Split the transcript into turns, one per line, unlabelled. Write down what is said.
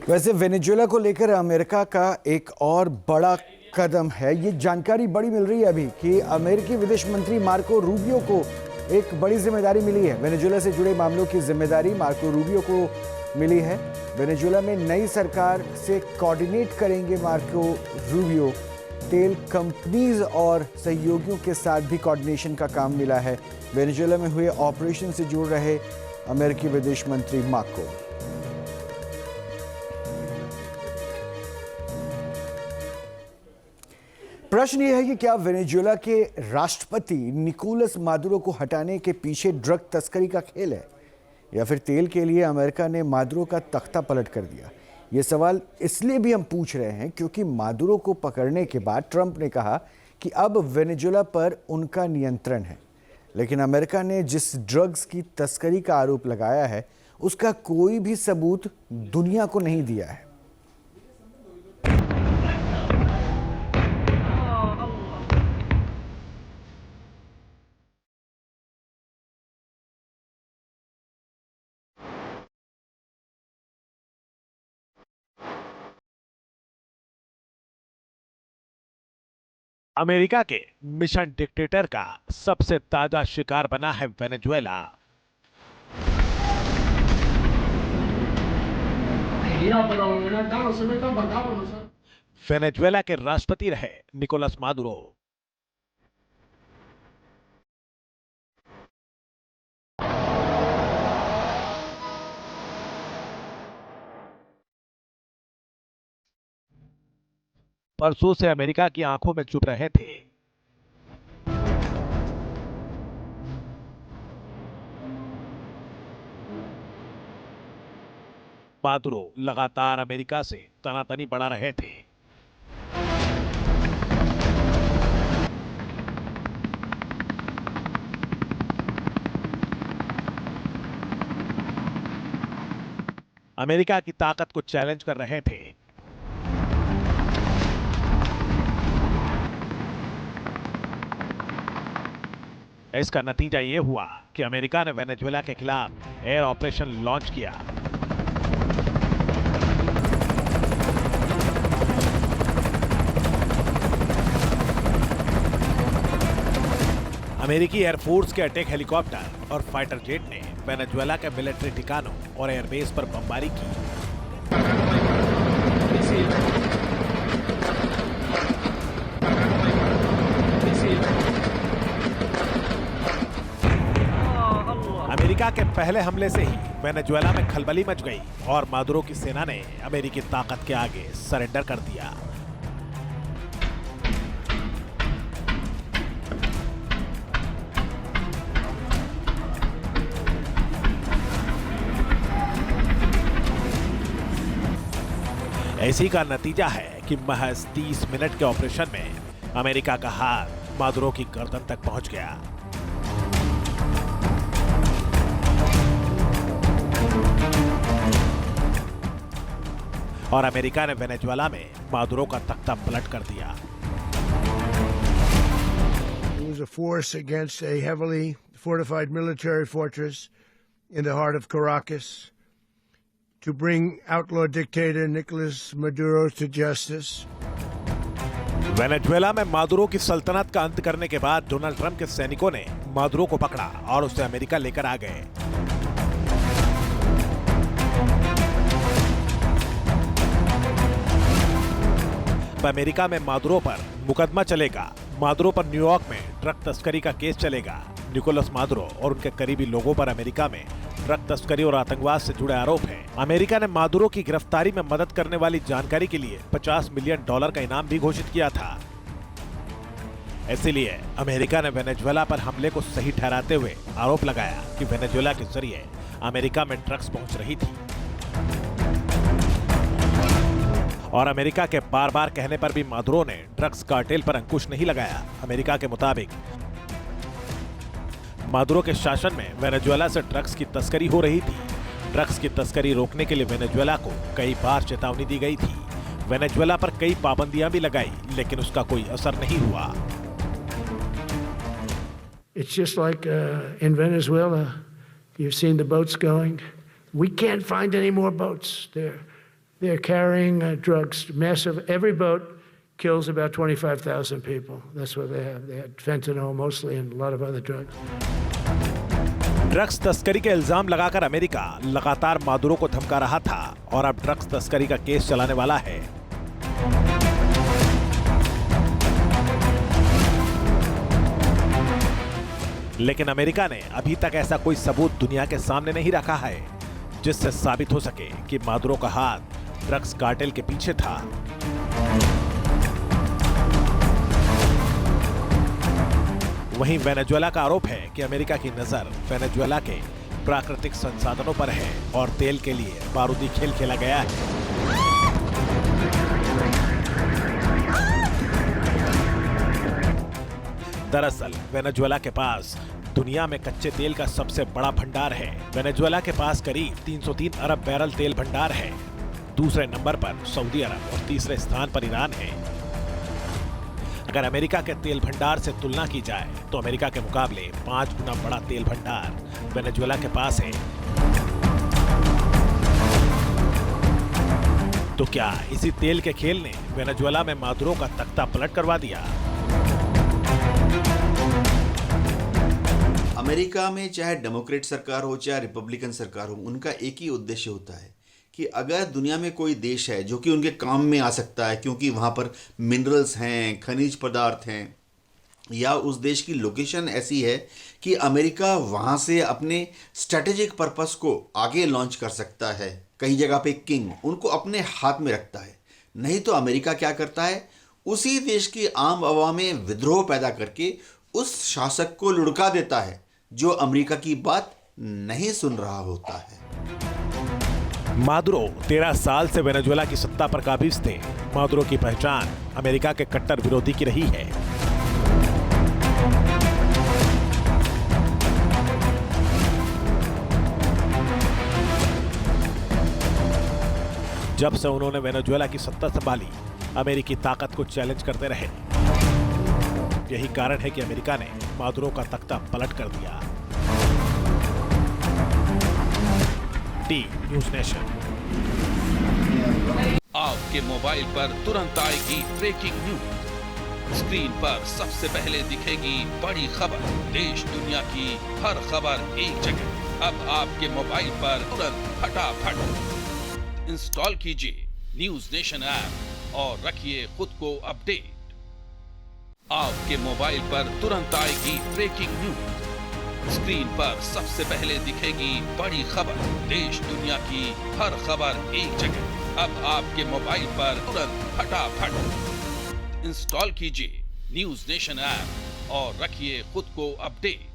वैसे वेनेजुएला को लेकर अमेरिका का एक और बड़ा कदम है। ये जानकारी बड़ी मिल रही है अभी कि अमेरिकी विदेश मंत्री मार्को रूबियो को एक बड़ी जिम्मेदारी मिली है। वेनेजुएला से जुड़े मामलों की जिम्मेदारी मार्को रूबियो को मिली है। वेनेजुएला में नई सरकार से कोऑर्डिनेट करेंगे मार्को रूबियो। तेल कंपनीज और सहयोगियों के साथ भी कोऑर्डिनेशन का काम मिला है। वेनेजुएला में हुए ऑपरेशन से जुड़ रहे अमेरिकी विदेश मंत्री मार्को। प्रश्न यह है कि क्या वेनेजुएला के राष्ट्रपति निकोलस मादुरो को हटाने के पीछे ड्रग तस्करी का खेल है या फिर तेल के लिए अमेरिका ने मादुरो का तख्ता पलट कर दिया। ये सवाल इसलिए भी हम पूछ रहे हैं क्योंकि मादुरो को पकड़ने के बाद ट्रंप ने कहा कि अब वेनेजुएला पर उनका नियंत्रण है, लेकिन अमेरिका ने जिस ड्रग्स की तस्करी का आरोप लगाया है उसका कोई भी सबूत दुनिया को नहीं दिया है।
अमेरिका के मिशन डिक्टेटर का सबसे ताजा शिकार बना है वेनेजुएला। वेनेजुएला के राष्ट्रपति रहे निकोलस मादुरो। परसों से अमेरिका की आंखों में चुप रहे थे। मादुरो लगातार अमेरिका से तनातनी बढ़ा रहे थे। अमेरिका की ताकत को चैलेंज कर रहे थे। इसका नतीजा यह हुआ कि अमेरिका ने वेनेजुएला के खिलाफ एयर ऑपरेशन लॉन्च किया। अमेरिकी एयरफोर्स के अटैक हेलीकॉप्टर और फाइटर जेट ने वेनेजुएला के मिलिट्री ठिकानों और एयरबेस पर बमबारी की। अमेरिका के पहले हमले से ही वेनेजुएला में खलबली मच गई और मादुरो की सेना ने अमेरिकी ताकत के आगे सरेंडर कर दिया। इसी का नतीजा है कि महज 30 मिनट के ऑपरेशन में अमेरिका का हाथ मादुरो की गर्दन तक पहुंच गया। और अमेरिका ने वेनेजुएला में मादुरो का तख्ता पलट कर दिया।
It was a force against a heavily fortified military fortress in the heart of Caracas to bring outlaw dictator Nicolas Maduro to justice.
Venezuela में मादुरो की सल्तनत का अंत करने के बाद डोनाल्ड ट्रंप के सैनिकों ने मादुरो को पकड़ा और उसे अमेरिका लेकर आ गए। अमेरिका में मादुरो पर मुकदमा चलेगा। मादुरो पर न्यूयॉर्क में ड्रग तस्करी का केस चलेगा। निकोलस मादुरो और उनके करीबी लोगों पर अमेरिका में ड्रग तस्करी और आतंकवाद से जुड़े आरोप हैं। अमेरिका ने मादुरो की गिरफ्तारी में मदद करने वाली जानकारी के लिए $50 मिलियन का इनाम भी घोषित किया था। इसलिए अमेरिका ने वेनेजुएला पर हमले को सही ठहराते हुए आरोप लगाया कि वेनेजुएला के जरिए अमेरिका में ड्रग्स पहुंच रही थी। और अमेरिका के बार बार कहने पर भी मादुरो ने ड्रग्स कार्टेल पर अंकुश नहीं लगाया। अमेरिका के मुताबिक मादुरो के शासन में वेनेजुएला से ड्रग्स की तस्करी हो रही थी। ड्रग्स की तस्करी रोकने के लिए वेनेजुएला को कई बार चेतावनी दी गई थी। वेनेजुएला पर कई पाबंदियां भी लगाई, लेकिन उसका कोई असर नहीं हुआ।
It's just like in Venezuela, you've seen the boats going. We can't find any more boats. They're carrying drugs, massive. Every boat kills about 25,000 people. That's what they have. They had fentanyl mostly and a lot of other drugs.
Drugs तस्करी के इल्जाम लगाकर America लगातार Maduro को धमका रहा था और अब ड्रग्स तस्करी का केस चलाने वाला है। लेकिन अमेरिका ने अभी तक ऐसा कोई सबूत दुनिया के सामने नहीं रखा है जिससे साबित हो सके कि मादुरो का हाथ ड्रग्स कार्टेल के पीछे था। वहीं वेनेजुएला का आरोप है कि अमेरिका की नजर वेनेजुएला के प्राकृतिक संसाधनों पर है और तेल के लिए बारूदी खेल खेला गया है। दरअसल वेनेजुएला के पास दुनिया में कच्चे तेल का सबसे बड़ा भंडार है। वेनेजुएला के पास करीब 303 अरब बैरल तेल भंडार है। दूसरे नंबर पर सऊदी अरब और तीसरे स्थान पर ईरान है। अगर अमेरिका के तेल भंडार से तुलना की जाए तो अमेरिका के मुकाबले 5 गुना बड़ा तेल भंडार वेनेजुएला के पास है। तो क्या इसी तेल के खेल ने वेनेजुएला में मादुरो का तख्ता पलट करवा दिया?
अमेरिका में चाहे डेमोक्रेट सरकार हो चाहे रिपब्लिकन सरकार हो, उनका एक ही उद्देश्य होता है कि अगर दुनिया में कोई देश है जो कि उनके काम में आ सकता है क्योंकि वहाँ पर मिनरल्स हैं, खनिज पदार्थ हैं, या उस देश की लोकेशन ऐसी है कि अमेरिका वहाँ से अपने स्ट्रेटेजिक पर्पस को आगे लॉन्च कर सकता है, कई जगह पे किंग उनको अपने हाथ में रखता है। नहीं तो अमेरिका क्या करता है, उसी देश की आम आवाम में विद्रोह पैदा करके उस शासक को लुढ़का देता है जो अमेरिका की बात नहीं सुन रहा होता है।
मादुरो 13 साल से वेनेजुएला की सत्ता पर काबिज थे। मादुरो की पहचान अमेरिका के कट्टर विरोधी की रही है। जब से उन्होंने वेनेजुएला की सत्ता संभाली, अमेरिकी ताकत को चैलेंज करते रहे। यही कारण है कि अमेरिका ने मादुरो का तख्ता पलट कर दिया। T news nation.
आपके मोबाइल पर तुरंत आएगी ब्रेकिंग न्यूज। स्क्रीन पर सबसे पहले दिखेगी बड़ी खबर। देश दुनिया की हर खबर एक जगह। अब आपके मोबाइल पर तुरंत फटाफट इंस्टॉल कीजिए न्यूज़ नेशन ऐप और रखिए खुद को अपडेट। आपके मोबाइल पर तुरंत आएगी ब्रेकिंग न्यूज। स्क्रीन पर सबसे पहले दिखेगी बड़ी खबर। देश दुनिया की हर खबर एक जगह। अब आपके मोबाइल पर तुरंत फटाफट इंस्टॉल कीजिए न्यूज़ नेशन ऐप और रखिए खुद को अपडेट।